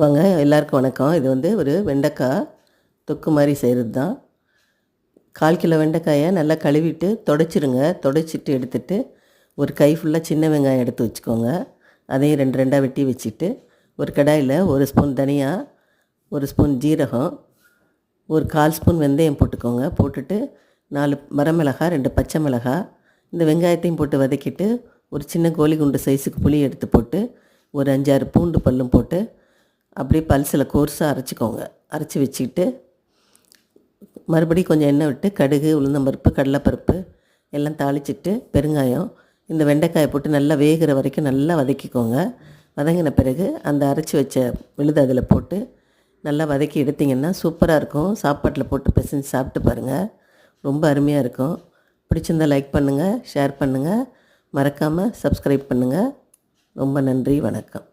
வாங்க எல்லாருக்கும் வணக்கம். இது ஒரு வெண்டைக்காய் தொக்கு மாதிரி செய்கிறது தான். 1/4 கிலோ வெண்டைக்காயை நல்லா கழுவிட்டு துடைச்சிருங்க. துடைச்சிட்டு எடுத்துட்டு ஒரு கை ஃபுல்லாக சின்ன வெங்காயம் எடுத்து வச்சுக்கோங்க. அதையும் 2 2ஆக வெட்டி வச்சுட்டு ஒரு கடாயில் 1 ஸ்பூன் தனியா, 1 ஸ்பூன் ஜீரகம், ஒரு 1/4 ஸ்பூன் வெந்தயம் போட்டுக்கோங்க. போட்டுட்டு 4 வரமிளகாய், 2 பச்சை மிளகாய், இந்த வெங்காயத்தையும் போட்டு வதக்கிட்டு ஒரு சின்ன கோழி குண்டு சைஸுக்கு புளி எடுத்து போட்டு ஒரு 5 6 பூண்டு பல்லும் போட்டு அப்படியே பல்சில் கோர்ஸாக அரைச்சிக்கோங்க. அரைச்சி வச்சுக்கிட்டு மறுபடியும் கொஞ்சம் எண்ணெய் விட்டு கடுகு, உளுந்தம்பருப்பு, கடலைப்பருப்பு எல்லாம் தாளிச்சிட்டு பெருங்காயம், இந்த வெண்டைக்காயை போட்டு நல்லா வேகிற வரைக்கும் நல்லா வதக்கிக்கோங்க. வதங்கின பிறகு அந்த அரைச்சி வச்ச விழுது அதில் போட்டு நல்லா வதக்கி எடுத்திங்கன்னா சூப்பராக இருக்கும். சாப்பாட்டில் போட்டு பிசைஞ்சு சாப்பிட்டு பாருங்கள், ரொம்ப அருமையாக இருக்கும். பிடிச்சிருந்தால் லைக் பண்ணுங்கள், ஷேர் பண்ணுங்கள், மறக்காமல் சப்ஸ்கிரைப் பண்ணுங்கள். ரொம்ப நன்றி, வணக்கம்.